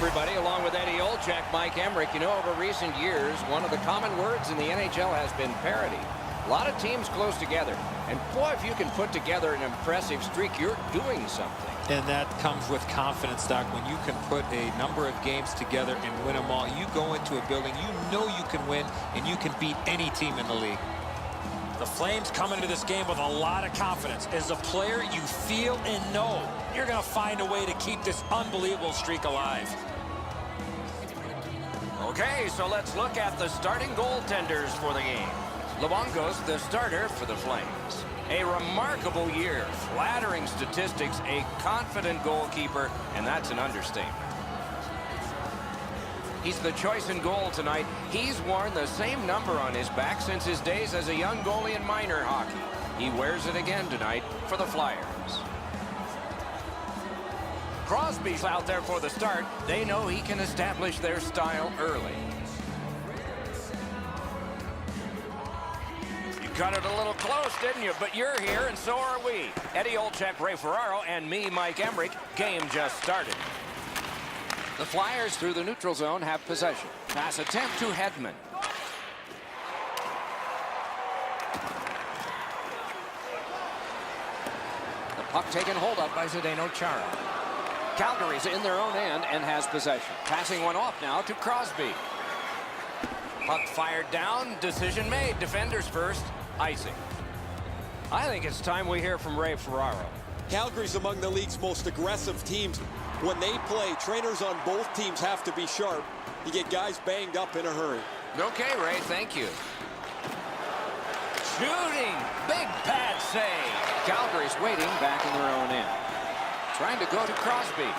everybody. Along with Eddie Olczyk, Mike Emrick. You know, over recent years, one of the common words in the NHL has been parity. A lot of teams close together. And boy, if you can put together an impressive streak, you're doing something. And that comes with confidence, Doc. When you can put a number of games together and win them all, you go into a building, you know you can win, and you can beat any team in the league. The Flames come into this game with a lot of confidence. As a player, you feel and know you're going to find a way to keep this unbelievable streak alive. Okay, so let's look at the starting goaltenders for the game. Luongo's the starter for the Flames. A remarkable year, flattering statistics, a confident goalkeeper, and that's an understatement. He's the choice in goal tonight. He's worn the same number on his back since his days as a young goalie in minor hockey. He wears it again tonight for the Flyers. Crosby's out there for the start. They know he can establish their style early. You cut it a little close, didn't you? But you're here, and so are we. Eddie Olczyk, Ray Ferraro, and me, Mike Emrick. Game just started. The Flyers through the neutral zone have possession. Pass attempt to Hedman. The puck taken hold of by Zdeno Chara. Calgary's in their own end and has possession. Passing one off now to Crosby. Puck fired down. Decision made. Defenders first. Icing. I think it's time we hear from Ray Ferraro. Calgary's among the league's most aggressive teams. When they play, trainers on both teams have to be sharp. You get guys banged up in a hurry. Okay, Ray, thank you. Shooting. Big pad save. Calgary's waiting back in their own end. Trying to go to Crosby.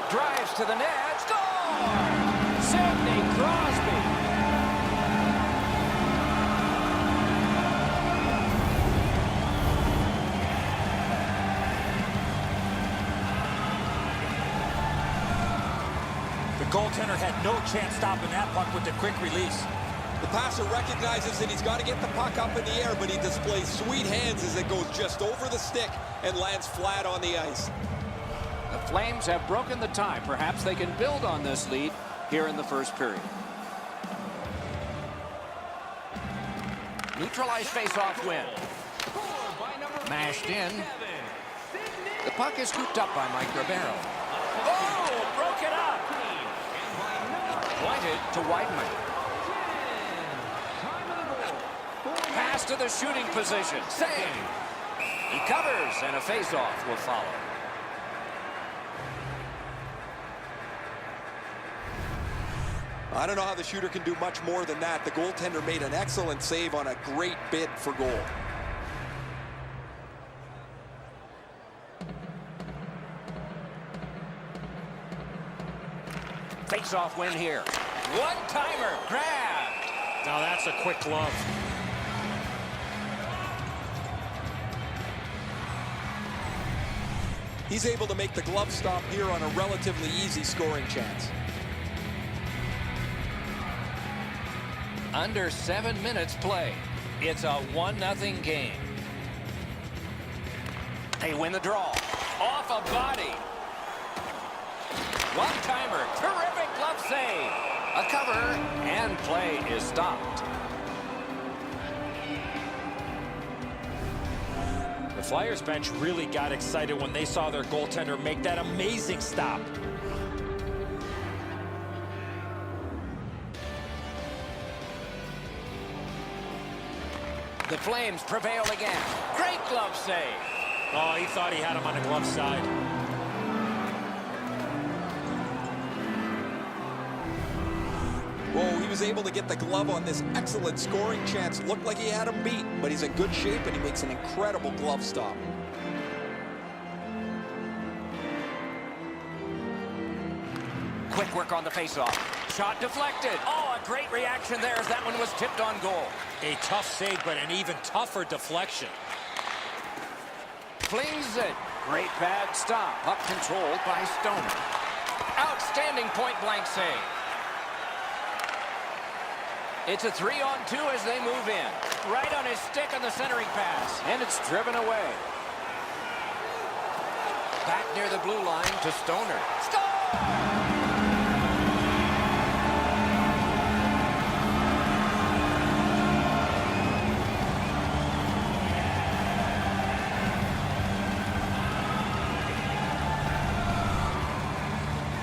Drives to the net. Score! Sidney Crosby. The goaltender had no chance stopping that puck with the quick release. The passer recognizes that he's got to get the puck up in the air, but he displays sweet hands as it goes just over the stick and lands flat on the ice. The Flames have broken the tie. Perhaps they can build on this lead here in the first period. Neutralized face-off win. Mashed in. The puck is scooped up by Mike Ribeiro. Oh, broke it up. Pointed to Weidman. Pass to the shooting position. Save. He covers, and a face-off will follow. I don't know how the shooter can do much more than that. The goaltender made an excellent save on a great bid for goal. Face-off win here. One-timer grabbed. Now that's a quick glove. He's able to make the glove stop here on a relatively easy scoring chance. Under 7 minutes play. It's a 1-0 game. They win the draw. Off a body. One-timer. Terrific glove save. A cover, and play is stopped. The Flyers bench really got excited when they saw their goaltender make that amazing stop. The Flames prevail again. Great glove save. Oh, he thought he had him on the glove side. Whoa, he was able to get the glove on this excellent scoring chance. Looked like he had him beat, but he's in good shape and he makes an incredible glove stop. Quick work on the faceoff. Shot deflected. Oh, a great reaction there as that one was tipped on goal. A tough save, but an even tougher deflection. Flings it. Great bad stop. Puck controlled by Stoner. Outstanding point-blank save. It's a 3-on-2 as they move in. Right on his stick on the centering pass. And it's driven away. Back near the blue line to Stoner. Score!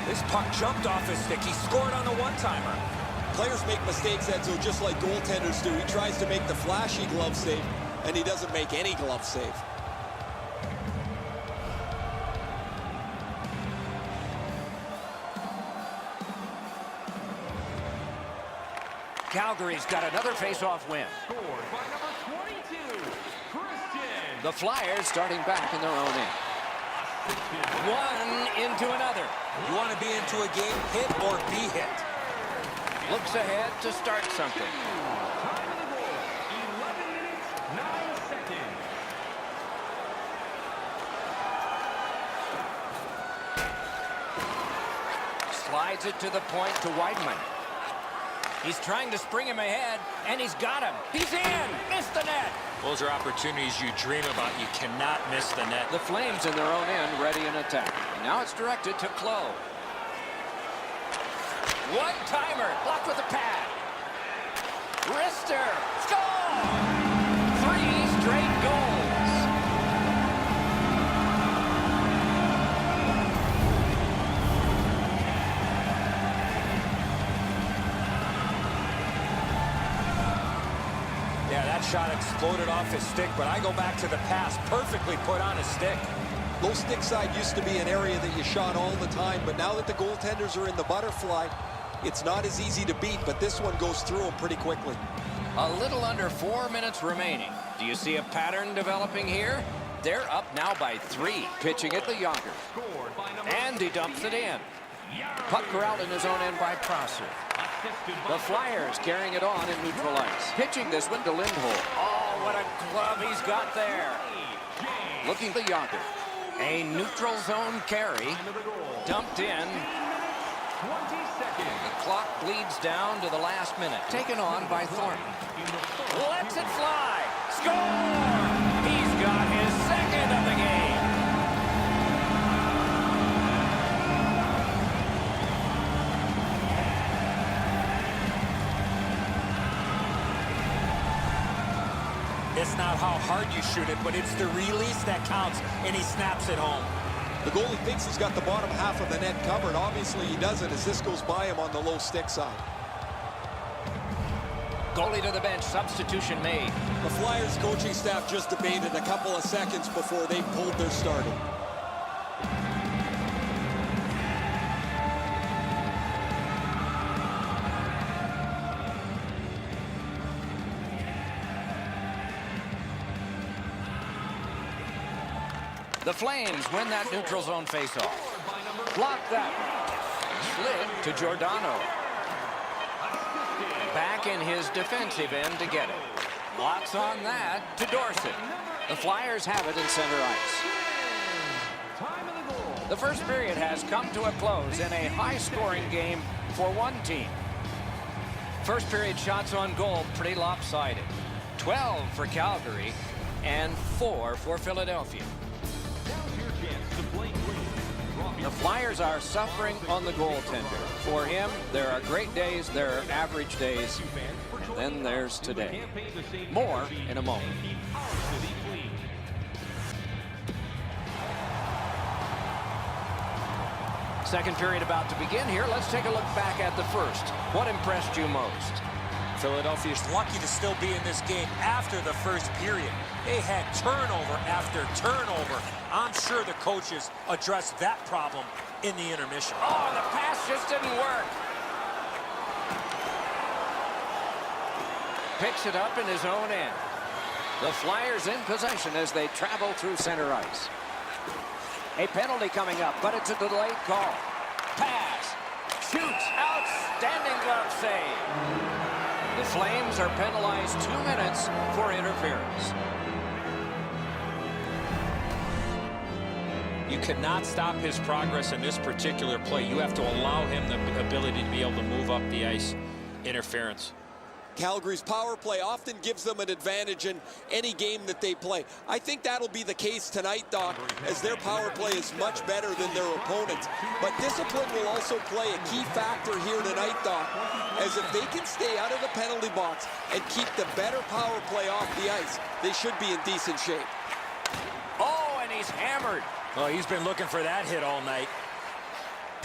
This puck jumped off his stick. He scored on a one-timer. Players make mistakes, Edzo, just like goaltenders do. He tries to make the flashy glove save, and he doesn't make any glove save. Calgary's got another face-off win. The Flyers starting back in their own end. One into another. You want to be into a game, hit or be hit. Looks ahead to start something. Time of the goal, 11 minutes, 9 seconds. Slides it to the point to Weidman. He's trying to spring him ahead, and he's got him. He's in! Missed the net! Those are opportunities you dream about. You cannot miss the net. The Flames in their own end, ready in attack. Now it's directed to Clough. One-timer, blocked with a pad. Wrister, score! 3 straight goals. Yeah, that shot exploded off his stick, but I go back to the pass. Perfectly put on his stick. Low stick side used to be an area that you shot all the time, but now that the goaltenders are in the butterfly, it's not as easy to beat, but this one goes through them pretty quickly. A little under 4 minutes remaining. Do you see a pattern developing here? They're up now by 3. Pitching it to Younger. And he dumps it in. Puck corralled in his own end by Prosser. The Flyers carrying it on in neutral ice. Pitching this one to Lindholm. Oh, what a glove he's got there. Looking to Younger. A neutral zone carry. Dumped in. 20 seconds. The clock bleeds down to the last minute. Taken on by Thornton. Lets it fly. Score! He's got his second of the game. It's not how hard you shoot it, but it's the release that counts, and he snaps it home. The goalie thinks he's got the bottom half of the net covered. Obviously, he doesn't as this goes by him on the low stick side. Goalie to the bench. Substitution made. The Flyers coaching staff just debated a couple of seconds before they pulled their starter. The Flames win that neutral zone faceoff. Block that. Slid to Giordano. Back in his defensive end to get it. Blocks on that to Dorsett. The Flyers have it in center ice. Time of the goal. The first period has come to a close in a high-scoring game for one team. First period shots on goal pretty lopsided. 12 for Calgary and 4 for Philadelphia. Now's your chance to play green. The Flyers are suffering on the goaltender. For him, there are great days, there are average days, and then there's today. More in a moment. Second period about to begin here. Let's take a look back at the first. What impressed you most? Philadelphia's lucky to still be in this game after the first period. They had turnover after turnover. I'm sure the coaches addressed that problem in the intermission. Oh, the pass just didn't work. Picks it up in his own end. The Flyers in possession as they travel through center ice. A penalty coming up, but it's a delayed call. Pass. Shoots. Outstanding glove save. The Flames are penalized 2 minutes for interference. You cannot stop his progress in this particular play. You have to allow him the ability to be able to move up the ice. Interference. Calgary's power play often gives them an advantage in any game that they play. I think that'll be the case tonight, Doc, as their power play is much better than their opponents. But discipline will also play a key factor here tonight, Doc, as if they can stay out of the penalty box and keep the better power play off the ice, they should be in decent shape. Oh, and he's hammered. Well, he's been looking for that hit all night.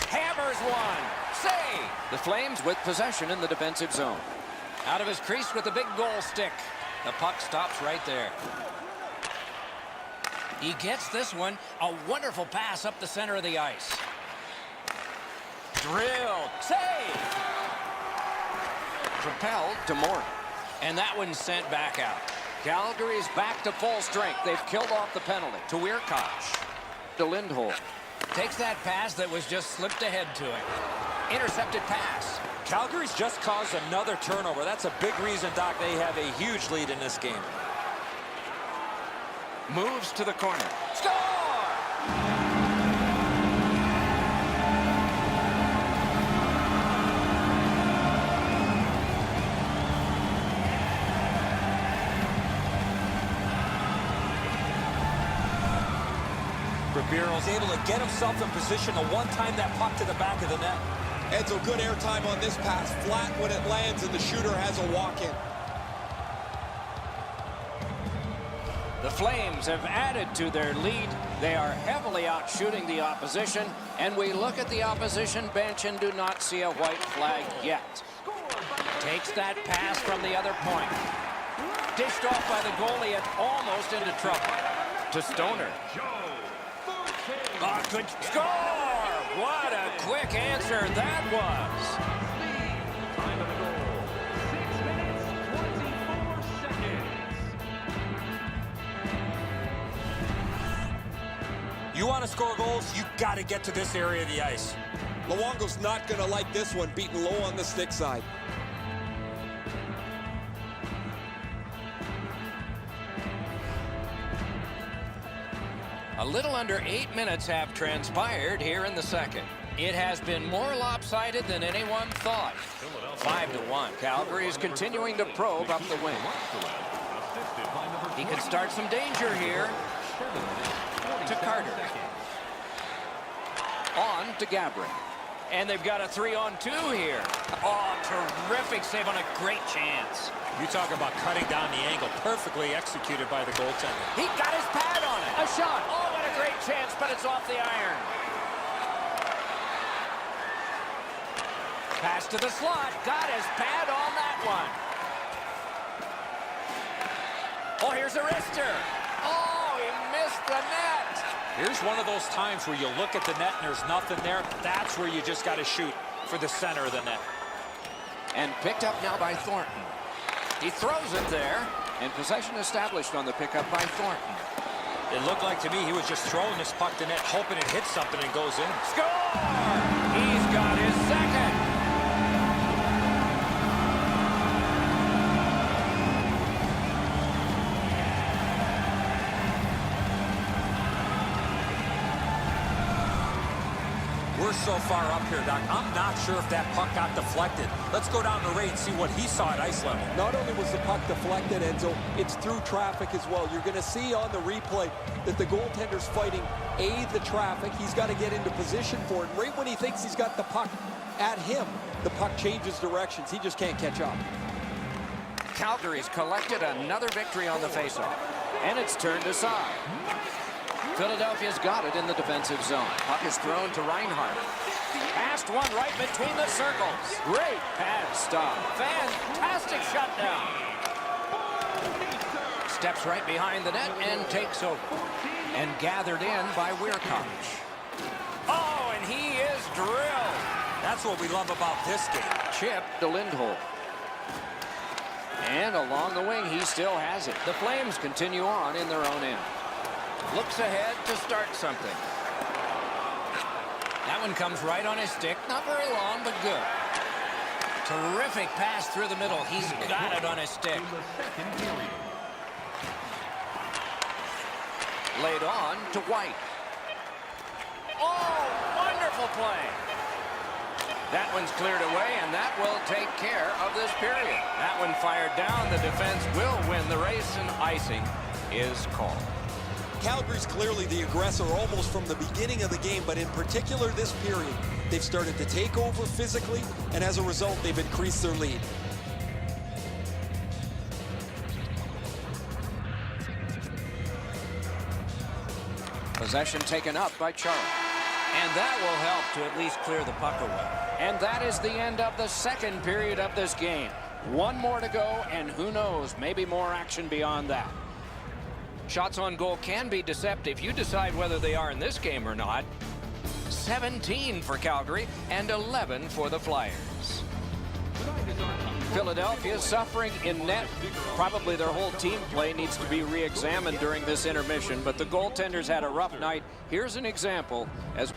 Hammers one. Save. The Flames with possession in the defensive zone. Out of his crease with the big goal stick. The puck stops right there. He gets this one. A wonderful pass up the center of the ice. Drilled. Save. Propelled to Morton. And that one's sent back out. Calgary's back to full strength. They've killed off the penalty. To Weirkoch. To Lindholm. Takes that pass that was just slipped ahead to him. Intercepted pass. Calgary's just caused another turnover. That's a big reason, Doc, they have a huge lead in this game. Moves to the corner. Score! Ribero's able to get himself in position to one-time that puck to the back of the net. Edzo, good airtime on this pass. Flat when it lands, and the shooter has a walk-in. The Flames have added to their lead. They are heavily outshooting the opposition, and we look at the opposition bench and do not see a white flag yet. Takes that pass from the other point. Dished off by the goalie and almost into trouble. To Stoner. Oh, good score! What a quick answer that was. Time of the goal, 6 minutes, 24 seconds. You want to score goals, you got to get to this area of the ice. Luongo's not going to like this one, beaten low on the stick side. A little under 8 minutes have transpired here in the second. It has been more lopsided than anyone thought. 5-1. Calgary is continuing to probe up the wing. He could start some danger here. To Carter. On to Gabrick. And they've got a 3-on-2 here. Oh, terrific save on a great chance. You talk about cutting down the angle, perfectly executed by the goaltender. He got his pad on it. A shot. Oh, what a great chance, but it's off the iron. Pass to the slot. Got his pad on that one. Oh, here's a wrister. Oh, he missed the net. Here's one of those times where you look at the net and there's nothing there. That's where you just got to shoot for the center of the net. And picked up now by Thornton. He throws it there, and possession established on the pickup by Thornton. It looked like to me he was just throwing this puck to net, hoping it hits something and goes in. Score! He's got his second. We're so far up here, Doc. I'm not sure if that puck got deflected. Let's go down the rate and see what he saw at ice level. Not only was the puck deflected, Enzo, it's through traffic as well. You're going to see on the replay that the goaltender's fighting the traffic. He's got to get into position for it. Right when he thinks he's got the puck at him, the puck changes directions. He just can't catch up. Calgary's collected another victory on the faceoff, and it's turned aside. Philadelphia's got it in the defensive zone. Puck is thrown to Reinhart. Passed one right between the circles. Great pad stop. Fantastic shutdown. Steps right behind the net and takes over. And gathered in by Weirkoch. Oh, and he is drilled. That's what we love about this game. Chip to Lindholm. And along the wing, he still has it. The Flames continue on in their own end. Looks ahead to start something. That one comes right on his stick. Not very long, but good. Terrific pass through the middle. He's got it on his stick. Laid on to White. Oh, wonderful play. That one's cleared away, and that will take care of this period. That one fired down. The defense will win the race, and icing is called. Calgary's clearly the aggressor almost from the beginning of the game, but in particular this period, they've started to take over physically, and as a result, they've increased their lead. Possession taken up by Chara. And that will help to at least clear the puck away. And that is the end of the second period of this game. One more to go, and who knows, maybe more action beyond that. Shots on goal can be deceptive. You decide whether they are in this game or not. 17 for Calgary and 11 for the Flyers. Philadelphia suffering in net. Probably their whole team play needs to be re-examined during this intermission, but the goaltenders had a rough night. Here's an example as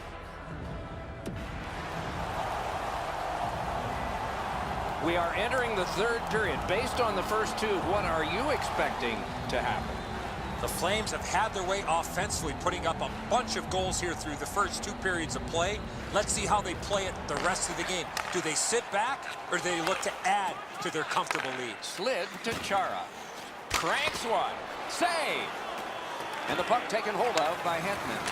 we are entering the third period. Based on the first two, what are you expecting to happen? The Flames have had their way offensively, putting up a bunch of goals here through the first two periods of play. Let's see how they play it the rest of the game. Do they sit back, or do they look to add to their comfortable lead? Slid to Chara. Cranks one. Save. And the puck taken hold of by Hetman.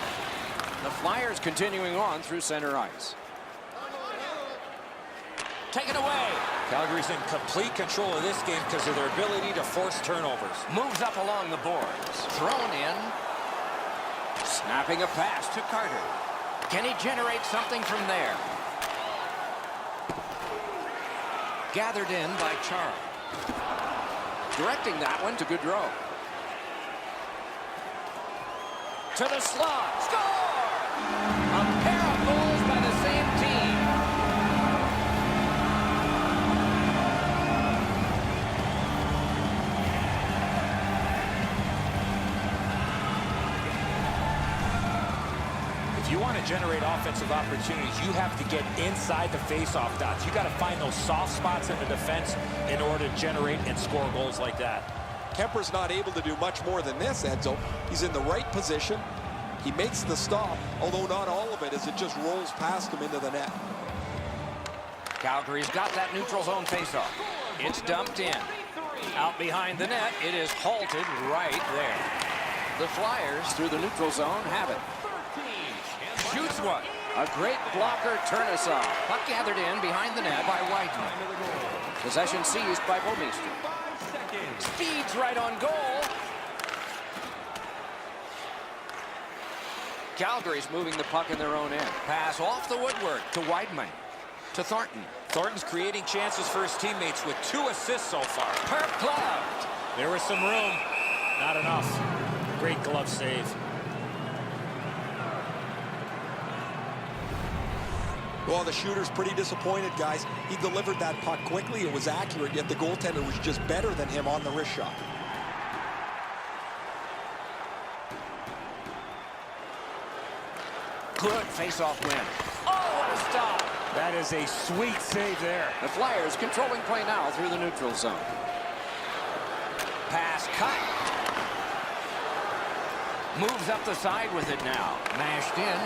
The Flyers continuing on through center ice. Taken away. Calgary's in complete control of this game because of their ability to force turnovers. Moves up along the boards. Thrown in. Snapping a pass to Carter. Can he generate something from there? Gathered in by Chara. Directing that one to Gaudreau. To the slot. Score! A pair of goals by the same team. If you want to generate offensive opportunities, you have to get inside the face-off dots. You got to find those soft spots in the defense in order to generate and score goals like that. Kemper's not able to do much more than this, Enzo. He's in the right position. He makes the stop, although not all of it, as it just rolls past him into the net. Calgary's got that neutral zone faceoff. It's dumped in. Out behind the net, it is halted right there. The Flyers, through the neutral zone, have it. Shoots one. A great blocker, turn-us-off. Puck gathered in behind the net by Weidman. Possession seized by Bouwmeester. Speeds right on goal. Calgary's moving the puck in their own end. Pass off the woodwork to Weidman. To Thornton. Thornton's creating chances for his teammates with 2 assists so far. Perp gloved. There was some room. Not enough. Great glove save. Well, the shooter's pretty disappointed, guys. He delivered that puck quickly. It was accurate, yet the goaltender was just better than him on the wrist shot. Good face-off win. Oh, what a stop. That is a sweet save there. The Flyers controlling play now through the neutral zone. Pass cut. Moves up the side with it now. Mashed in.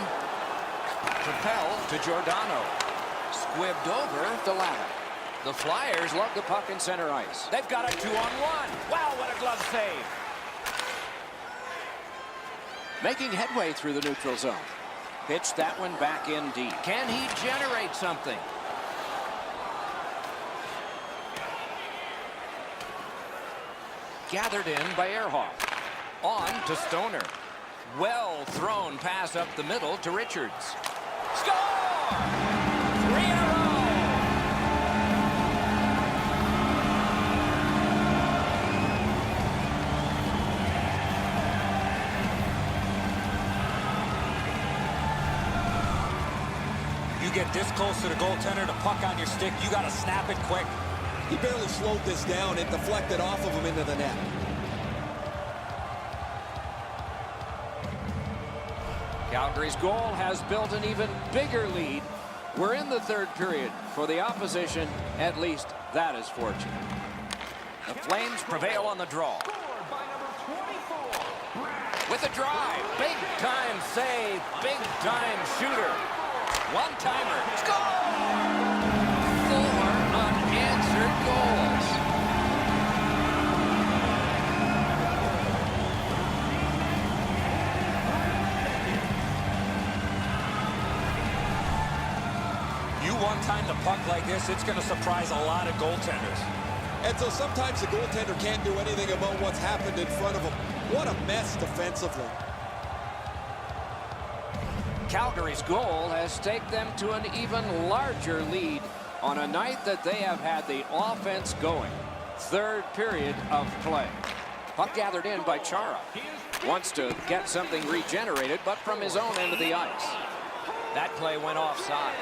Propelled to Giordano. Squibbed over the ladder. The Flyers love the puck in center ice. They've got a 2-on-1. Wow, what a glove save. Making headway through the neutral zone. Pitched that one back in deep. Can he generate something? Gathered in by Ehrhoff. On to Stoner. Well thrown pass up the middle to Richards. Score! 3 in a row! You get this close to the goaltender, the puck on your stick, you got to snap it quick. He barely slowed this down. It deflected off of him into the net. Calgary's goal has built an even bigger lead. We're in the third period. For the opposition, at least that is fortunate. The Flames prevail on the draw. With a drive, big-time save, big-time shooter. One-timer. Score! 4 unanswered goals. You one-time the puck like this, it's going to surprise a lot of goaltenders. And so sometimes the goaltender can't do anything about what's happened in front of him. What a mess defensively. Calgary's goal has taken them to an even larger lead on a night that they have had the offense going. Third period of play. Puck gathered in by Chara. Wants to get something regenerated, but from his own end of the ice. That play went offside.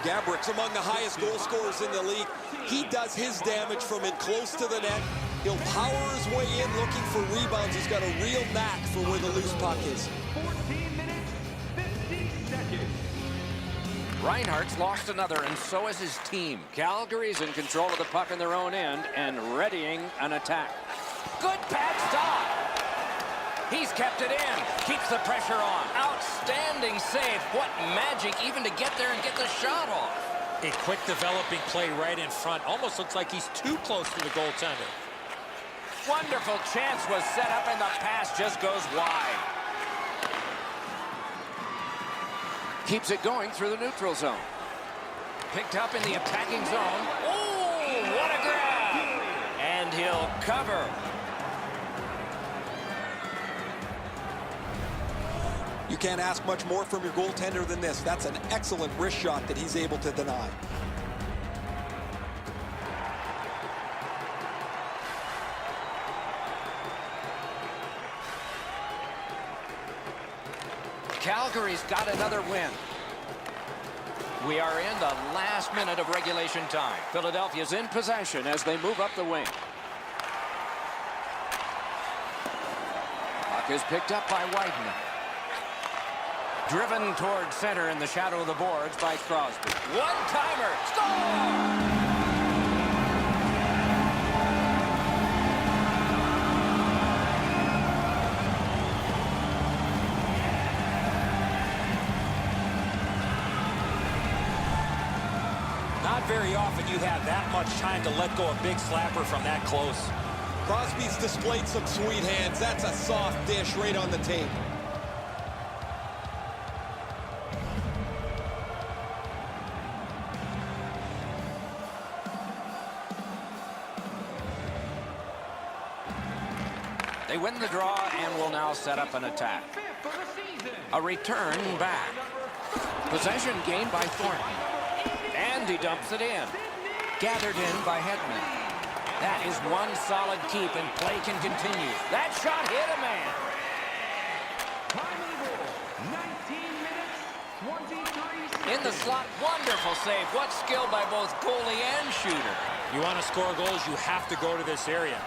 Gabrick's among the highest goal scorers in the league. He does his damage from in close to the net. He'll power his way in looking for rebounds. He's got a real knack for where the loose puck is. 14 minutes, 50 seconds. Reinhardt's lost another, and so has his team. Calgary's in control of the puck in their own end and readying an attack. Good pad stop. He's kept it in. Keeps the pressure on. Outstanding save. What magic even to get there and get the shot off. A quick developing play right in front. Almost looks like he's too close to the goaltender. Wonderful chance was set up, and the pass just goes wide. Keeps it going through the neutral zone. Picked up in the attacking zone. Oh, what a grab! And he'll cover. You can't ask much more from your goaltender than this. That's an excellent wrist shot that he's able to deny. Calgary's got another win. We are in the last minute of regulation time. Philadelphia's in possession as they move up the wing. Puck is picked up by Whiteman. Driven toward center in the shadow of the boards by Crosby. One-timer. Score! Not very often you have that much time to let go a big slapper from that close. Crosby's displayed some sweet hands. That's a soft dish right on the tape. They win the draw and will now set up an attack. A return back. Possession gained by Thornton. And he dumps it in. Gathered in by Hedman. That is one solid keep, and play can continue. That shot hit a man. In the slot, wonderful save. What skill by both goalie and shooter. You want to score goals, you have to go to this area.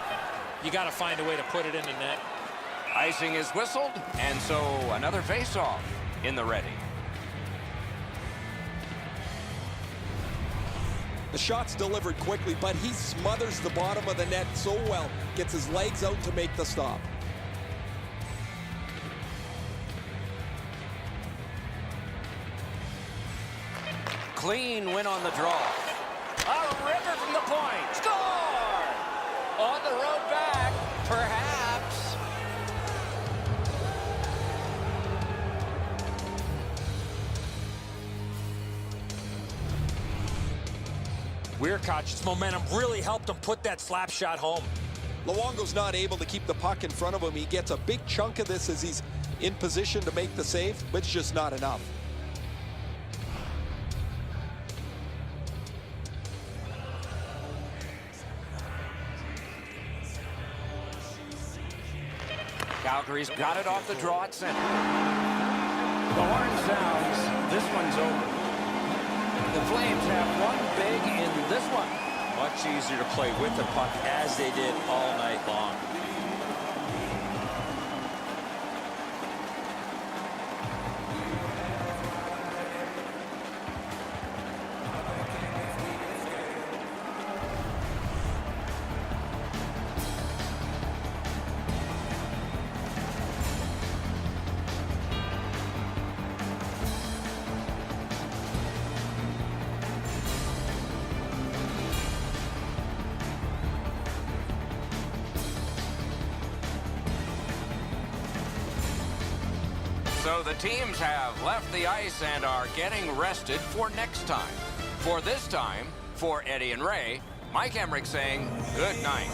You got to find a way to put it in the net. Icing is whistled, and so another face-off in the ready. The shot's delivered quickly, but he smothers the bottom of the net so well. Gets his legs out to make the stop. Clean win on the draw. A ripper from the point. Score! On the road back, perhaps. Weirkoch's momentum really helped him put that slap shot home. Luongo's not able to keep the puck in front of him. He gets a big chunk of this as he's in position to make the save, but it's just not enough. Calgary's got it off the draw at center. The horn sounds. This one's over. The Flames have won big in this one. Much easier to play with the puck as they did all night long. So the teams have left the ice and are getting rested for next time. For this time, for Eddie and Ray, Mike Emmerich saying good night.